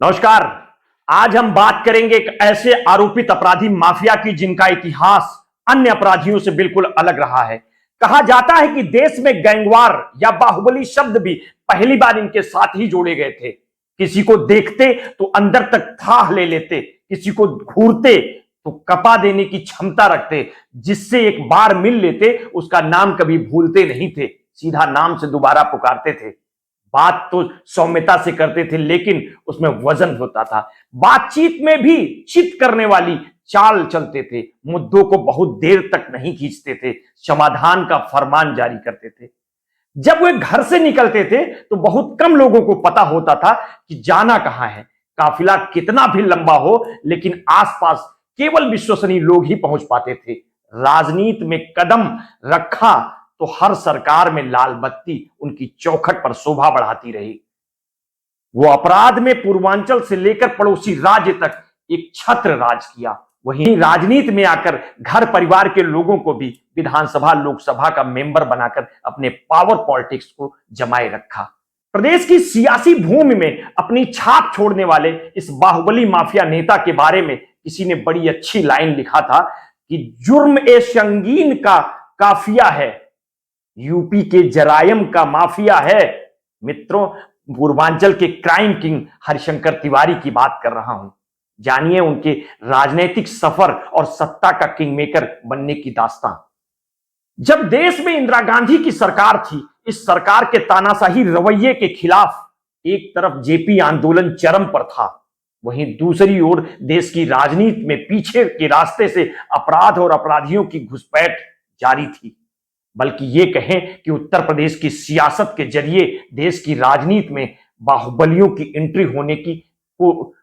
नमस्कार। आज हम बात करेंगे एक ऐसे आरोपित अपराधी माफिया की जिनका इतिहास अन्य अपराधियों से बिल्कुल अलग रहा है। कहा जाता है कि देश में गैंगवार या बाहुबली शब्द भी पहली बार इनके साथ ही जोड़े गए थे। किसी को देखते तो अंदर तक थाह ले लेते, किसी को घूरते तो कपा देने की क्षमता रखते, जिससे एक बार मिल लेते उसका नाम कभी भूलते नहीं थे, सीधा नाम से दोबारा पुकारते थे। बात तो सौम्यता से करते थे लेकिन उसमें वजन होता था। बातचीत में भी चित करने वाली चाल चलते थे। मुद्दों को बहुत देर तक नहीं खींचते थे, समाधान का फरमान जारी करते थे। जब वे घर से निकलते थे तो बहुत कम लोगों को पता होता था कि जाना कहां है। काफिला कितना भी लंबा हो लेकिन आसपास केवल विश्वसनीय लोग ही पहुंच पाते थे। राजनीति में कदम रखा तो हर सरकार में लाल बत्ती उनकी चौखट पर शोभा बढ़ाती रही। वो अपराध में पूर्वांचल से लेकर पड़ोसी राज्य तक एक छत्र राज किया। वहीं राजनीति में आकर घर परिवार के लोगों को भी विधानसभा लोकसभा का मेंबर बनाकर अपने पावर पॉलिटिक्स को जमाए रखा। प्रदेश की सियासी भूमि में अपनी छाप छोड़ने वाले इस बाहुबली माफिया नेता के बारे में किसी ने बड़ी अच्छी लाइन लिखा था कि जुर्म ए संगीन का काफिया है, यूपी के जरायम का माफिया है। मित्रों, पूर्वांचल के क्राइम किंग हरिशंकर तिवारी की बात कर रहा हूं। जानिए उनके राजनीतिक सफर और सत्ता का किंग मेकर बनने की दास्तान। जब देश में इंदिरा गांधी की सरकार थी, इस सरकार के तानाशाही रवैये के खिलाफ एक तरफ जेपी आंदोलन चरम पर था, वहीं दूसरी ओर देश की राजनीति में पीछे के रास्ते से अपराध और अपराधियों की घुसपैठ जारी थी। बल्कि ये कहें कि उत्तर प्रदेश की सियासत के जरिए देश की राजनीति में बाहुबलियों की एंट्री होने की को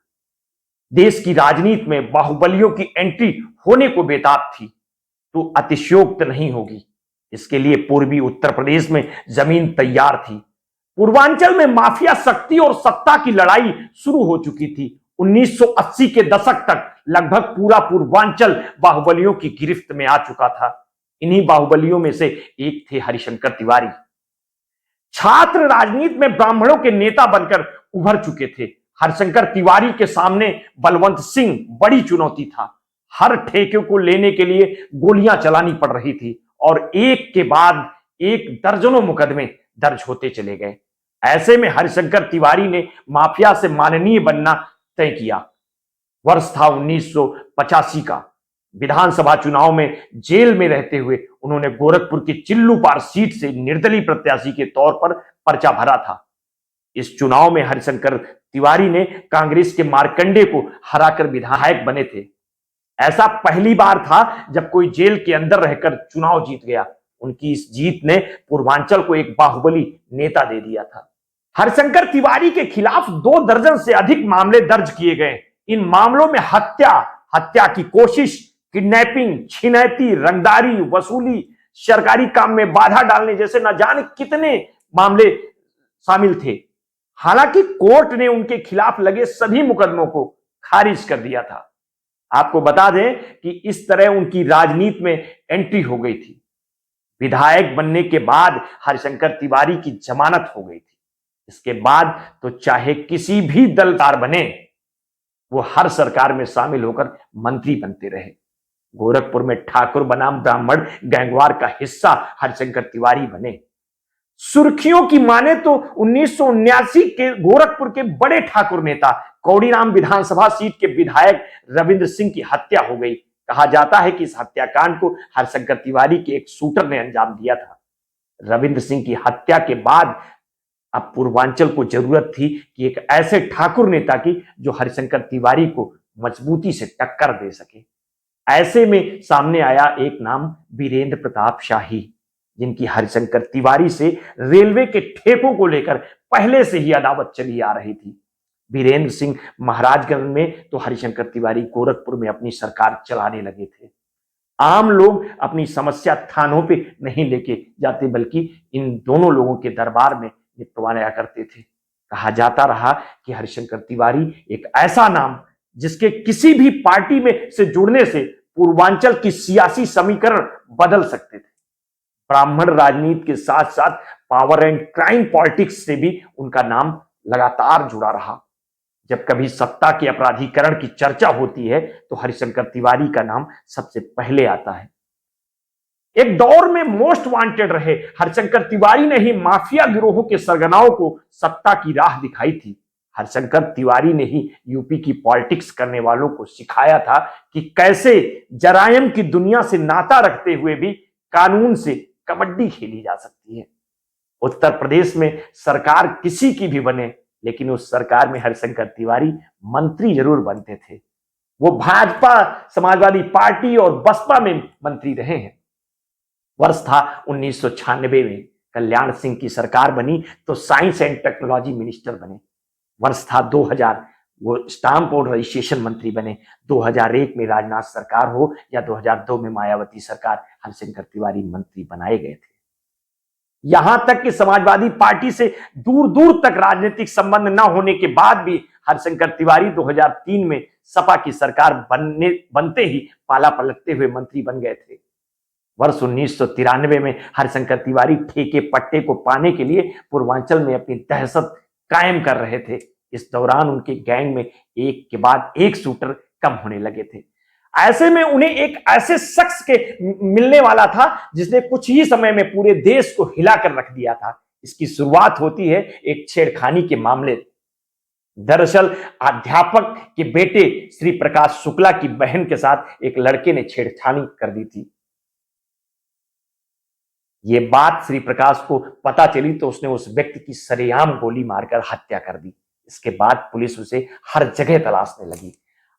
देश की राजनीति में बाहुबलियों की एंट्री होने को बेताब थी तो अतिशयोक्त नहीं होगी। इसके लिए पूर्वी उत्तर प्रदेश में जमीन तैयार थी। पूर्वांचल में माफिया शक्ति और सत्ता की लड़ाई शुरू हो चुकी थी। 1980 के दशक तक लगभग पूरा पूर्वांचल बाहुबलियों की गिरफ्त में आ चुका था। इन्हीं बाहुबलियों में से एक थे हरिशंकर तिवारी। छात्र राजनीति में ब्राह्मणों के नेता बनकर उभर चुके थे। हरिशंकर तिवारी के सामने बलवंत सिंह बड़ी चुनौती था। हर ठेके को लेने के लिए गोलियां चलानी पड़ रही थी और एक के बाद एक दर्जनों मुकदमे दर्ज होते चले गए। ऐसे में हरिशंकर तिवारी ने माफिया से माननीय बनना तय किया। वर्ष था 1985 का। विधानसभा चुनाव में जेल में रहते हुए उन्होंने गोरखपुर की चिल्लूपार सीट से निर्दलीय प्रत्याशी के तौर पर पर्चा भरा था। इस चुनाव में हरिशंकर तिवारी ने कांग्रेस के मार्कंडे को हराकर विधायक बने थे। ऐसा पहली बार था जब कोई जेल के अंदर रहकर चुनाव जीत गया। उनकी इस जीत ने पूर्वांचल को एक बाहुबली नेता दे दिया था। हरिशंकर तिवारी के खिलाफ 2 दर्जन से अधिक मामले दर्ज किए गए। इन मामलों में हत्या की कोशिश, किडनैपिंग, छिनैती, रंगदारी, वसूली, सरकारी काम में बाधा डालने जैसे न जाने कितने मामले शामिल थे। हालांकि कोर्ट ने उनके खिलाफ लगे सभी मुकदमों को खारिज कर दिया था। आपको बता दें कि इस तरह उनकी राजनीति में एंट्री हो गई थी। विधायक बनने के बाद हरिशंकर तिवारी की जमानत हो गई थी। इसके बाद तो चाहे किसी भी दलदार बने, वो हर सरकार में शामिल होकर मंत्री बनते रहे। गोरखपुर में ठाकुर बनाम ब्राह्मण गैंगवार का हिस्सा हरिशंकर तिवारी बने। सुर्खियों की माने तो 1979 के गोरखपुर के बड़े ठाकुर नेता कौड़ीराम विधानसभा सीट के विधायक रविंद्र सिंह की हत्या हो गई। कहा जाता है कि इस हत्याकांड को हरिशंकर तिवारी के एक शूटर ने अंजाम दिया था। रविंद्र सिंह की हत्या के बाद अब पूर्वांचल को जरूरत थी कि एक ऐसे ठाकुर नेता की जो हरिशंकर तिवारी को मजबूती से टक्कर दे सके। ऐसे में सामने आया एक नाम वीरेंद्र प्रताप शाही, जिनकी हरिशंकर तिवारी से रेलवे के ठेकों को लेकर पहले से ही अदावत चली आ रही थी। वीरेंद्र सिंह महाराजगंज में तो हरिशंकर तिवारी गोरखपुर में अपनी सरकार चलाने लगे थे। आम लोग अपनी समस्या थानों पे नहीं लेके जाते बल्कि इन दोनों लोगों के दरबार में निपटवाया करते थे। कहा जाता रहा कि हरिशंकर तिवारी एक ऐसा नाम जिसके किसी भी पार्टी में से जुड़ने से पूर्वांचल की सियासी समीकरण बदल सकते थे। ब्राह्मण राजनीति के साथ साथ पावर एंड क्राइम पॉलिटिक्स से भी उनका नाम लगातार जुड़ा रहा। जब कभी सत्ता के अपराधीकरण की चर्चा होती है तो हरिशंकर तिवारी का नाम सबसे पहले आता है। एक दौर में मोस्ट वांटेड रहे हरिशंकर तिवारी ने ही माफिया गिरोहों के सरगनाओं को सत्ता की राह दिखाई थी। हरिशंकर तिवारी ने ही यूपी की पॉलिटिक्स करने वालों को सिखाया था कि कैसे जरायम की दुनिया से नाता रखते हुए भी कानून से कबड्डी खेली जा सकती है। उत्तर प्रदेश में सरकार किसी की भी बने, लेकिन उस सरकार में हरिशंकर तिवारी मंत्री जरूर बनते थे। वो भाजपा, समाजवादी पार्टी और बसपा में मंत्री रहे हैं। वर्ष था 1996 में कल्याण सिंह की सरकार बनी तो साइंस एंड टेक्नोलॉजी मिनिस्टर बने। वर्ष था 2000, वो स्टाम्प और रजिस्ट्रेशन मंत्री बने। 2001 में राजनाथ सरकार हो या 2002 में मायावती सरकार, हरिशंकर तिवारी मंत्री बनाए गए थे। यहां तक कि समाजवादी पार्टी से दूर दूर तक राजनीतिक संबंध न होने के बाद भी हरिशंकर तिवारी 2003 में सपा की सरकार बनते ही पाला पलटते हुए मंत्री बन गए थे। वर्ष 1993 में हरिशंकर तिवारी ठेके पट्टे को पाने के लिए पूर्वांचल में अपनी दहशत कायम कर रहे थे। इस दौरान उनके गैंग में एक के बाद एक शूटर कम होने लगे थे। ऐसे में उन्हें एक ऐसे शख्स के मिलने वाला था जिसने कुछ ही समय में पूरे देश को हिलाकर रख दिया था। इसकी शुरुआत होती है एक छेड़खानी के मामले। दरअसल अध्यापक के बेटे श्री प्रकाश शुक्ला की बहन के साथ एक लड़के ने छेड़खानी कर दी थी। ये बात श्री प्रकाश को पता चली तो उसने उस व्यक्ति की सरेआम गोली मारकर हत्या कर दी। इसके बाद पुलिस उसे हर जगह तलाशने लगी।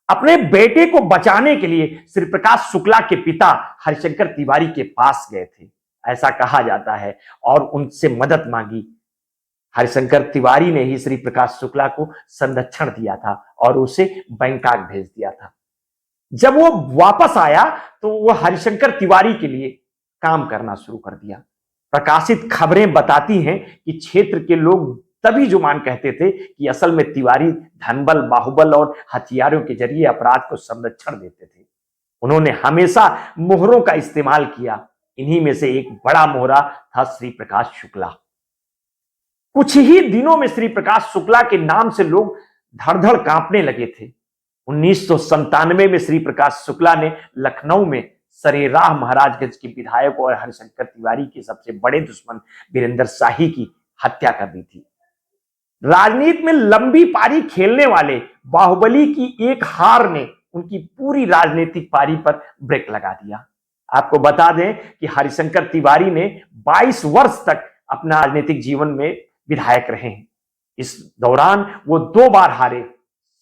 अपने बेटे को बचाने के लिए श्री प्रकाश शुक्ला के पिता हरिशंकर तिवारी के पास गए थे, ऐसा कहा जाता है, और उनसे मदद मांगी। हरिशंकर तिवारी ने ही श्री प्रकाश शुक्ला को संरक्षण दिया था और उसे बैंकॉक भेज दिया था। जब वो वापस आया तो वो हरिशंकर तिवारी के लिए काम करना शुरू कर दिया। प्रकाशित खबरें बताती हैं कि क्षेत्र के लोग तभी जुबान कहते थे कि असल में तिवारी धनबल, बाहुबल और हथियारों के जरिए अपराध को संरक्षण देते थे। उन्होंने हमेशा मोहरों का इस्तेमाल किया। इन्हीं में से एक बड़ा मोहरा था श्री प्रकाश शुक्ला। कुछ ही दिनों में श्री प्रकाश शुक्ला के नाम से लोग धड़-धड़ कांपने लगे थे। 1997 में श्री प्रकाश शुक्ला ने लखनऊ में सरेराह महाराजगंज के विधायक और हरिशंकर तिवारी के सबसे बड़े दुश्मन वीरेंद्र शाही की हत्या कर दी थी। राजनीति में लंबी पारी खेलने वाले बाहुबली की एक हार ने उनकी पूरी राजनीतिक पारी पर ब्रेक लगा दिया। आपको बता दें कि हरिशंकर तिवारी ने 22 वर्ष तक अपना राजनीतिक जीवन में विधायक रहे हैं। इस दौरान वो 2 बार हारे।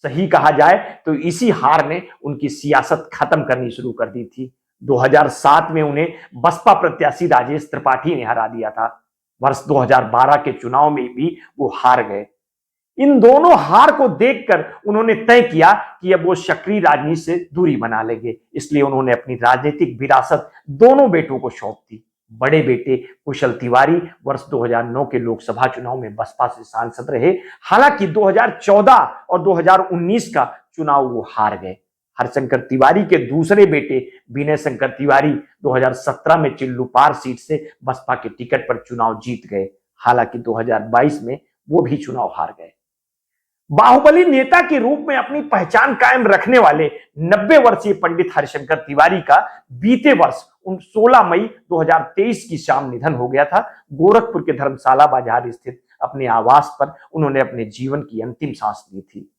सही कहा जाए तो इसी हार ने उनकी सियासत खत्म करनी शुरू कर दी थी। 2007 में उन्हें बसपा प्रत्याशी राजेश त्रिपाठी ने हरा दिया था। वर्ष 2012 के चुनाव में भी वो हार गए। इन दोनों हार को देखकर उन्होंने तय किया कि अब वो सक्रिय राजनीति से दूरी बना लेंगे। इसलिए उन्होंने अपनी राजनीतिक विरासत दोनों बेटों को सौंप दी। बड़े बेटे कुशल तिवारी वर्ष 2009 के लोकसभा चुनाव में बसपा से सांसद रहे। हालांकि 2014 और 2019 का चुनाव वो हार गए। हरिशंकर तिवारी के दूसरे बेटे विनय शंकर तिवारी 2017 में चिल्लूपार सीट से बसपा के टिकट पर चुनाव जीत गए। हालांकि 2022 में वो भी चुनाव हार गए। बाहुबली नेता के रूप में अपनी पहचान कायम रखने वाले 90 वर्षीय पंडित हरिशंकर तिवारी का बीते वर्ष 16 मई 2023 की शाम निधन हो गया था। गोरखपुर के धर्मशाला बाजार स्थित अपने आवास पर उन्होंने अपने जीवन की अंतिम सांस ली थी।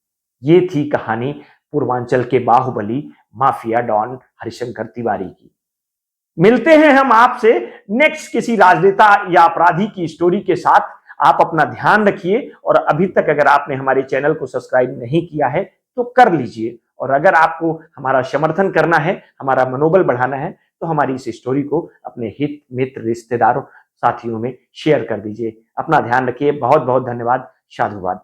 ये थी कहानी पूर्वांचल के बाहुबली माफिया डॉन हरिशंकर तिवारी की। मिलते हैं हम आपसे नेक्स्ट किसी राजनेता या अपराधी की स्टोरी के साथ। आप अपना ध्यान रखिए और अभी तक अगर आपने हमारे चैनल को सब्सक्राइब नहीं किया है तो कर लीजिए। और अगर आपको हमारा समर्थन करना है, हमारा मनोबल बढ़ाना है, तो हमारी इस स्टोरी को अपने हित मित्र, रिश्तेदारों, साथियों में शेयर कर दीजिए। अपना ध्यान रखिए। बहुत बहुत धन्यवाद। साधुवाद।